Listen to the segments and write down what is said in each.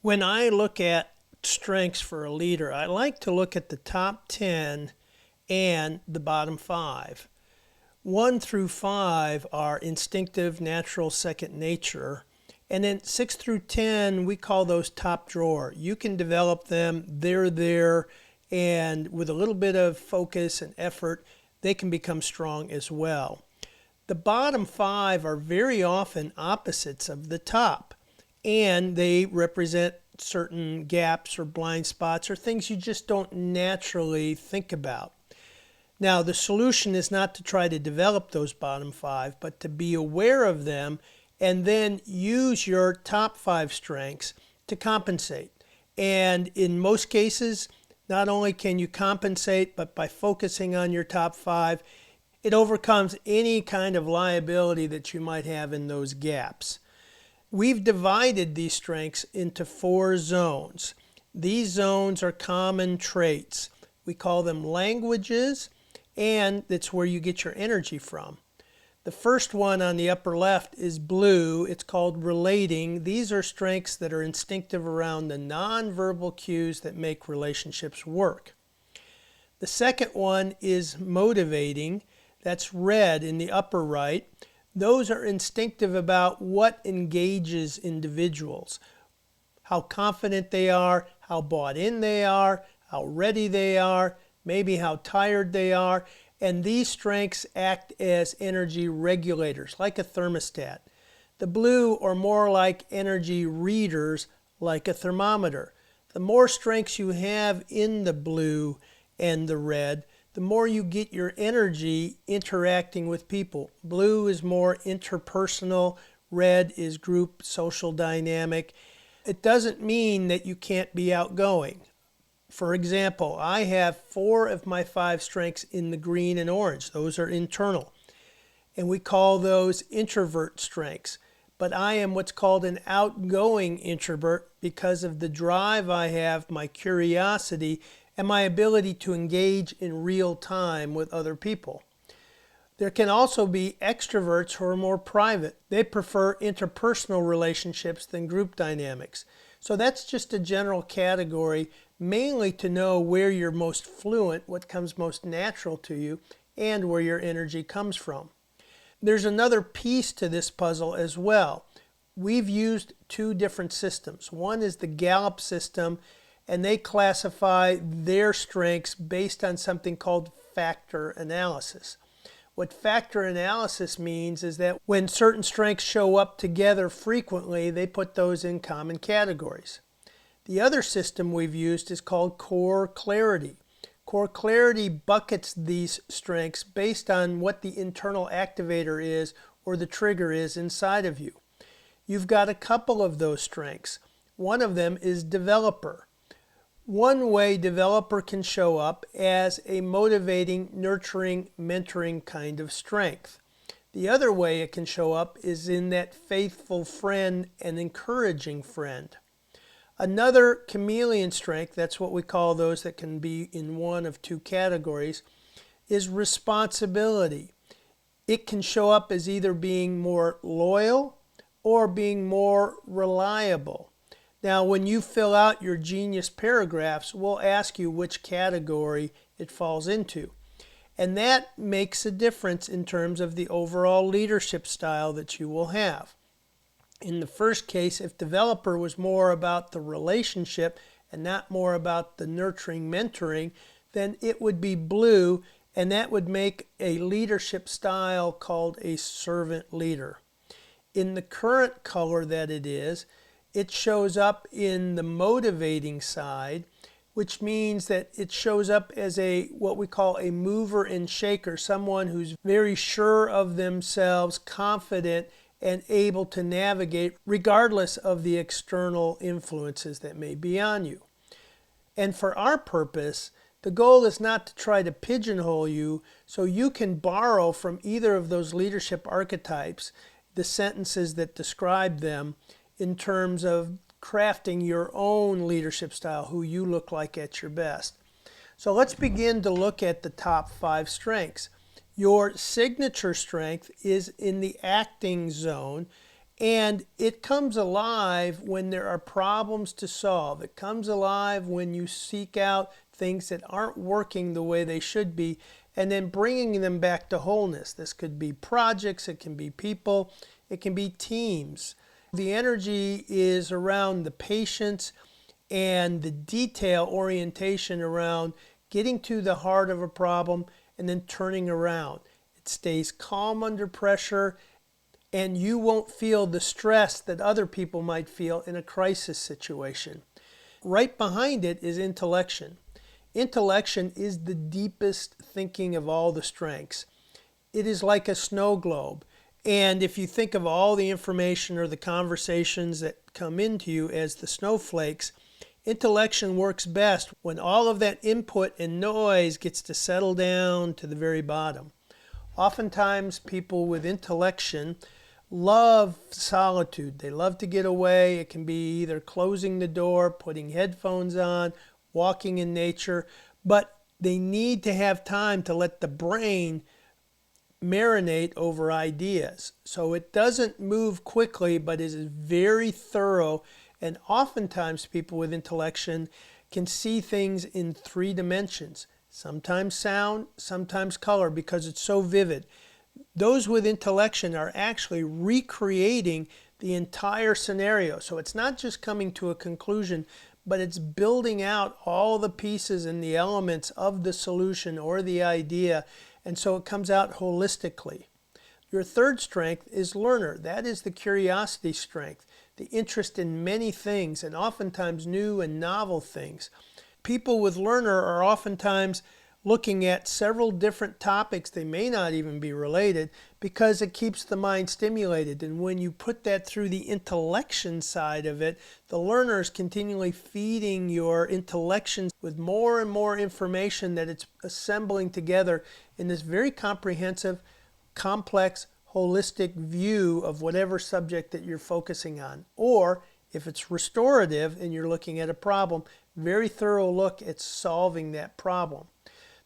When I look at strengths for a leader, I like to look at the top 10 and the bottom 5. 1 through 5 are instinctive, natural, second nature. And then 6 through 10, we call those top drawer. You can develop them, they're there, and with a little bit of focus and effort, they can become strong as well. The bottom 5 are very often opposites of the top, and they represent certain gaps or blind spots or things you just don't naturally think about. Now, the solution is not to try to develop those bottom 5, but to be aware of them and then use your top 5 strengths to compensate. And in most cases, not only can you compensate, but by focusing on your top 5, it overcomes any kind of liability that you might have in those gaps. We've divided these strengths into 4 zones. These zones are common traits. We call them languages, and it's where you get your energy from. The first one on the upper left is blue. It's called relating. These are strengths that are instinctive around the nonverbal cues that make relationships work. The second one is motivating. That's red in the upper right. Those are instinctive about what engages individuals, how confident they are, how bought in they are, how ready they are, maybe how tired they are. And these strengths act as energy regulators, like a thermostat. The blue are more like energy readers, like a thermometer. The more strengths you have in the blue and the red, the more you get your energy interacting with people. Blue is more interpersonal, red is group social dynamic. It doesn't mean that you can't be outgoing. For example, I have 4 of my 5 strengths in the green and orange. Those are internal. And we call those introvert strengths. But I am what's called an outgoing introvert because of the drive I have, my curiosity, and my ability to engage in real time with other people. There can also be extroverts who are more private. They prefer interpersonal relationships than group dynamics. So that's just a general category, mainly to know where you're most fluent, what comes most natural to you, and where your energy comes from. There's another piece to this puzzle as well. We've used 2 different systems. One is the Gallup system, and they classify their strengths based on something called factor analysis. What factor analysis means is that when certain strengths show up together frequently, they put those in common categories. The other system we've used is called core clarity. Core clarity buckets these strengths based on what the internal activator is or the trigger is inside of you. You've got a couple of those strengths. One of them is developer. One way developer can show up as a motivating, nurturing, mentoring kind of strength. The other way it can show up is in that faithful friend and encouraging friend. Another chameleon strength, that's what we call those that can be in one of 2 categories, is responsibility. It can show up as either being more loyal or being more reliable. Now, when you fill out your genius paragraphs, we'll ask you which category it falls into. And that makes a difference in terms of the overall leadership style that you will have. In the first case, if developer was more about the relationship and not more about the nurturing, mentoring, then it would be blue, and that would make a leadership style called a servant leader. In the current color that it shows up in the motivating side, which means that it shows up as what we call a mover and shaker, someone who's very sure of themselves, confident, and able to navigate regardless of the external influences that may be on you. And for our purpose, the goal is not to try to pigeonhole you so you can borrow from either of those leadership archetypes the sentences that describe them in terms of crafting your own leadership style, who you look like at your best. So let's begin to look at the top 5 strengths. Your signature strength is in the acting zone, And it comes alive when there are problems to solve. It comes alive when you seek out things that aren't working the way they should be and then bringing them back to wholeness. This could be projects, it can be people, it can be teams. The energy is around the patience and the detail orientation around getting to the heart of a problem and then turning around. It stays calm under pressure, and you won't feel the stress that other people might feel in a crisis situation. Right behind it is intellection. Intellection is the deepest thinking of all the strengths. It is like a snow globe. And if you think of all the information or the conversations that come into you as the snowflakes, intellection works best when all of that input and noise gets to settle down to the very bottom. Oftentimes, people with intellection love solitude. They love to get away. It can be either closing the door, putting headphones on, walking in nature, but they need to have time to let the brain marinate over ideas. So it doesn't move quickly, but is very thorough. And oftentimes people with intellection can see things in 3 dimensions, sometimes sound, sometimes color, because it's so vivid. Those with intellection are actually recreating the entire scenario. So it's not just coming to a conclusion, but it's building out all the pieces and the elements of the solution or the idea. And so it comes out holistically. Your third strength is learner. That is the curiosity strength, the interest in many things and oftentimes new and novel things. People with learner are oftentimes looking at several different topics. They may not even be related because it keeps the mind stimulated. And when you put that through the intellection side of it, the learner is continually feeding your intellection with more and more information that it's assembling together in this very comprehensive, complex, holistic view of whatever subject that you're focusing on. Or if it's restorative and you're looking at a problem, very thorough look at solving that problem.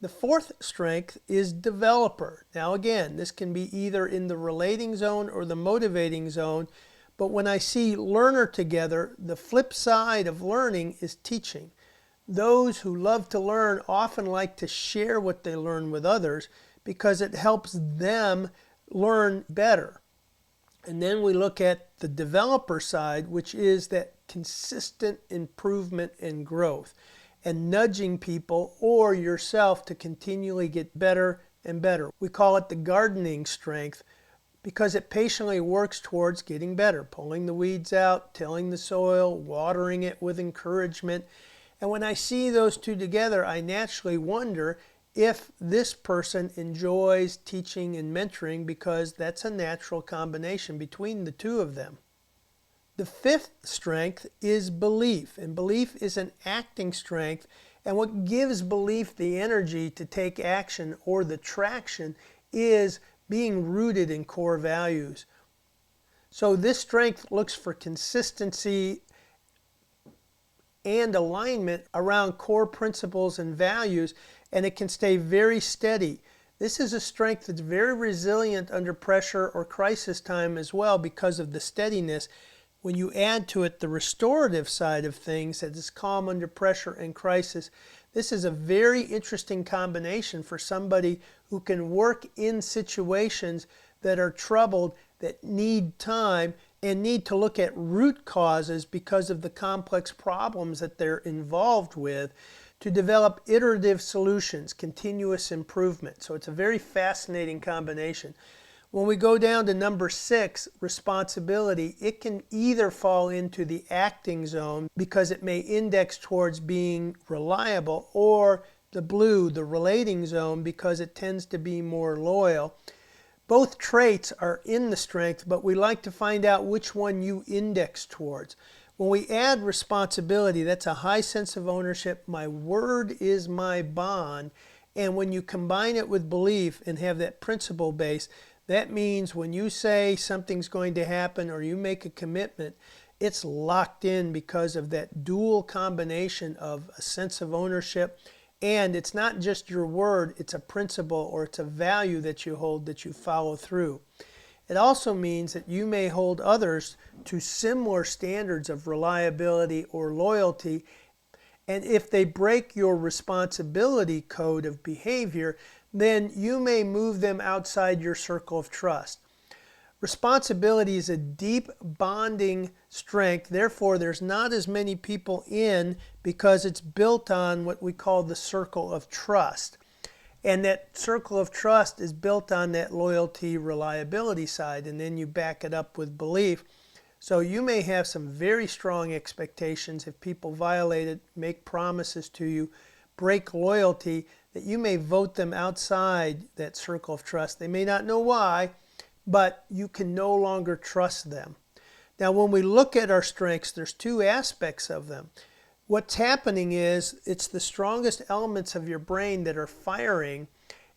The fourth strength is developer. Now again, this can be either in the relating zone or the motivating zone, but when I see learner together, the flip side of learning is teaching. Those who love to learn often like to share what they learn with others because it helps them learn better. And then we look at the developer side, which is that consistent improvement and growth, and nudging people or yourself to continually get better and better. We call it the gardening strength because it patiently works towards getting better, pulling the weeds out, tilling the soil, watering it with encouragement. And when I see those two together, I naturally wonder if this person enjoys teaching and mentoring because that's a natural combination between the two of them. The fifth strength is belief, and belief is an acting strength, and what gives belief the energy to take action or the traction is being rooted in core values. So this strength looks for consistency and alignment around core principles and values, and it can stay very steady. This is a strength that's very resilient under pressure or crisis time as well because of the steadiness. When you add to it the restorative side of things, that is calm under pressure and crisis, this is a very interesting combination for somebody who can work in situations that are troubled, that need time, and need to look at root causes because of the complex problems that they're involved with to develop iterative solutions, continuous improvement. So it's a very fascinating combination. When we go down to number 6, responsibility, it can either fall into the acting zone because it may index towards being reliable, or the blue, the relating zone, because it tends to be more loyal. Both traits are in the strength, but we like to find out which one you index towards. When we add responsibility, that's a high sense of ownership. My word is my bond. And when you combine it with belief and have that principle base, that means when you say something's going to happen or you make a commitment, it's locked in because of that dual combination of a sense of ownership, and it's not just your word, it's a principle or it's a value that you hold that you follow through. It also means that you may hold others to similar standards of reliability or loyalty, and if they break your responsibility code of behavior, then you may move them outside your circle of trust. Responsibility is a deep bonding strength. Therefore, there's not as many people in because it's built on what we call the circle of trust. And that circle of trust is built on that loyalty, reliability side, and then you back it up with belief. So you may have some very strong expectations if people violate it, make promises to you, break loyalty, that you may vote them outside that circle of trust. They may not know why, but you can no longer trust them. Now, when we look at our strengths, there's two aspects of them. What's happening is it's the strongest elements of your brain that are firing,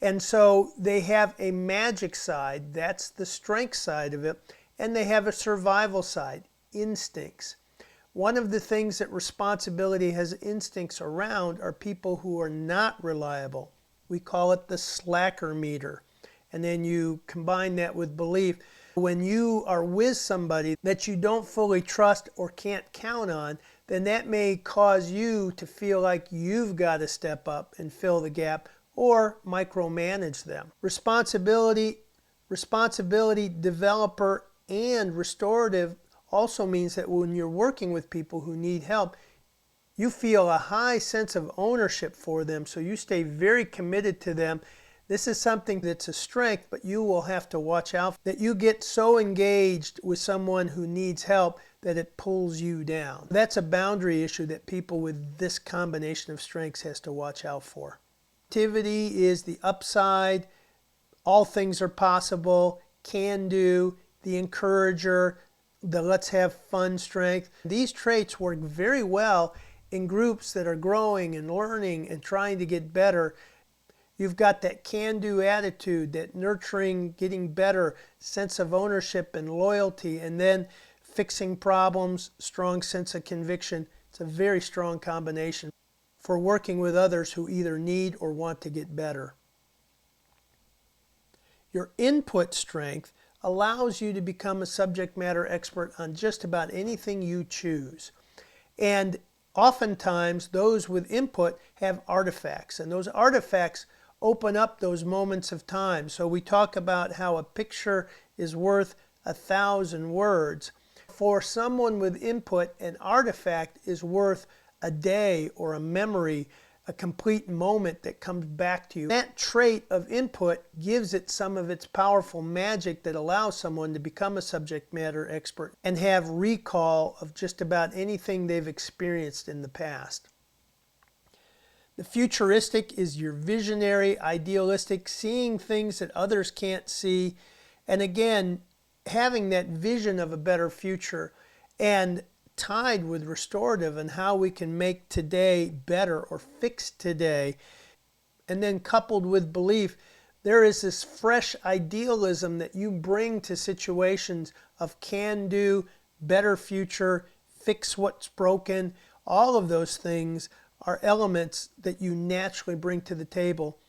and so they have a magic side, that's the strength side of it, and they have a survival side, instincts. One of the things that responsibility has instincts around are people who are not reliable. We call it the slacker meter. And then you combine that with belief. When you are with somebody that you don't fully trust or can't count on, then that may cause you to feel like you've got to step up and fill the gap or micromanage them. Responsibility, developer, and restorative also means that when you're working with people who need help, you feel a high sense of ownership for them, so you stay very committed to them. This is something that's a strength, but you will have to watch out that you get so engaged with someone who needs help that it pulls you down. That's a boundary issue that people with this combination of strengths has to watch out for. Activity is the upside. All things are possible, can do, the encourager, the let's have fun strength. These traits work very well in groups that are growing and learning and trying to get better. You've got that can-do attitude, that nurturing, getting better, sense of ownership and loyalty, and then fixing problems, strong sense of conviction. It's a very strong combination for working with others who either need or want to get better. Your input strength allows you to become a subject matter expert on just about anything you choose. And oftentimes, those with input have artifacts, and those artifacts open up those moments of time. So we talk about how a picture is worth 1,000 words. For someone with input, an artifact is worth a day or a memory, a complete moment that comes back to you. That trait of input gives it some of its powerful magic that allows someone to become a subject matter expert and have recall of just about anything they've experienced in the past. The futuristic is your visionary, idealistic, seeing things that others can't see, and again, having that vision of a better future, and tied with restorative and how we can make today better or fix today, and then coupled with belief, there is this fresh idealism that you bring to situations of can do, better future, fix what's broken. All of those things are elements that you naturally bring to the table.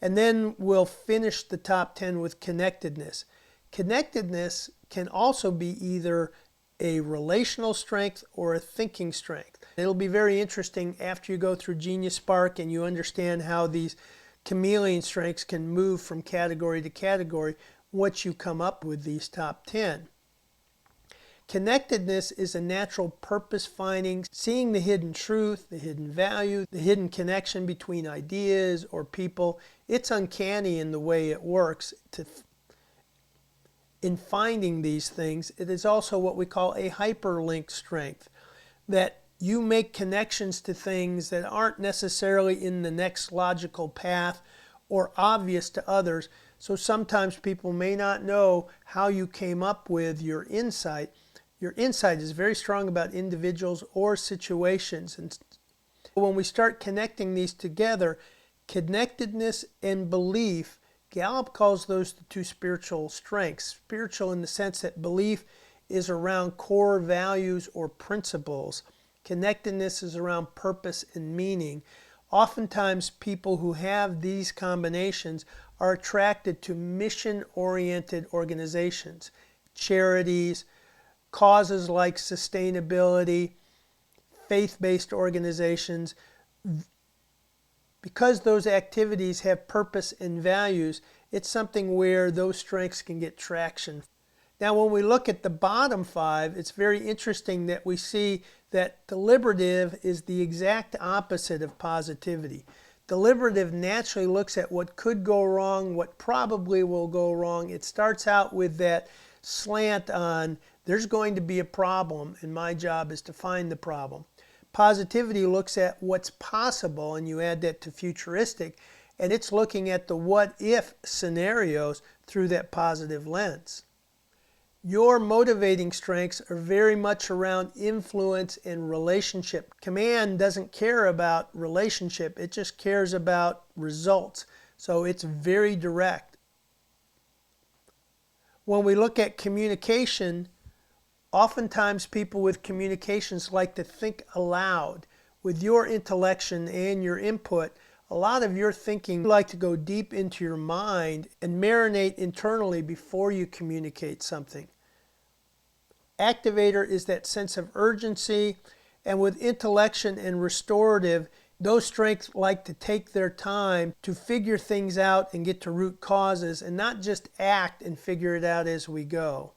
And then we'll finish the top 10 with connectedness. Connectedness can also be either a relational strength or a thinking strength. It'll be very interesting after you go through Genius Spark and you understand how these chameleon strengths can move from category to category once you come up with these top 10. Connectedness is a natural purpose finding, seeing the hidden truth, the hidden value, the hidden connection between ideas or people. It's uncanny in the way it works. In finding these things, it is also what we call a hyperlink strength, that you make connections to things that aren't necessarily in the next logical path or obvious to others. So sometimes people may not know how you came up with your insight. Your insight is very strong about individuals or situations. And when we start connecting these together, connectedness and belief, Gallup calls those the two spiritual strengths. Spiritual in the sense that belief is around core values or principles. Connectedness is around purpose and meaning. Oftentimes, people who have these combinations are attracted to mission-oriented organizations, charities, causes like sustainability, faith-based organizations. Because those activities have purpose and values, it's something where those strengths can get traction. Now, when we look at the bottom 5, it's very interesting that we see that deliberative is the exact opposite of positivity. Deliberative naturally looks at what could go wrong, what probably will go wrong. It starts out with that slant on there's going to be a problem and my job is to find the problem. Positivity looks at what's possible, and you add that to futuristic, and it's looking at the what-if scenarios through that positive lens. Your motivating strengths are very much around influence and relationship. Command doesn't care about relationship, it just cares about results. So it's very direct. When we look at communication, oftentimes people with communications like to think aloud. With your intellection and your input, a lot of your thinking, you like to go deep into your mind and marinate internally before you communicate something. Activator is that sense of urgency, and with intellection and restorative, those strengths like to take their time to figure things out and get to root causes and not just act and figure it out as we go.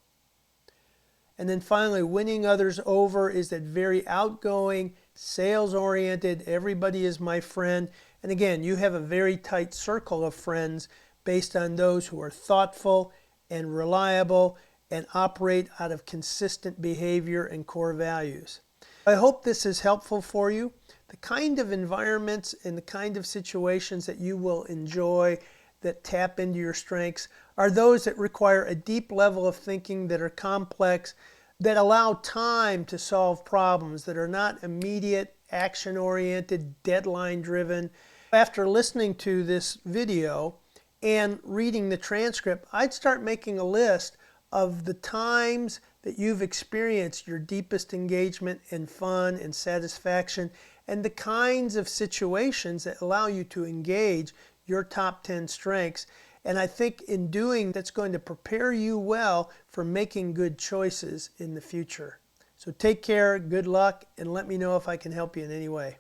And then finally, winning others over is that very outgoing, sales-oriented, everybody is my friend. And again, you have a very tight circle of friends based on those who are thoughtful and reliable and operate out of consistent behavior and core values. I hope this is helpful for you. The kind of environments and the kind of situations that you will enjoy that tap into your strengths are those that require a deep level of thinking, that are complex, that allow time to solve problems, that are not immediate, action-oriented, deadline-driven. After listening to this video and reading the transcript, I'd start making a list of the times that you've experienced your deepest engagement and fun and satisfaction, and the kinds of situations that allow you to engage your top 10 strengths. And I think in doing that's going to prepare you well for making good choices in the future. So take care, good luck, and let me know if I can help you in any way.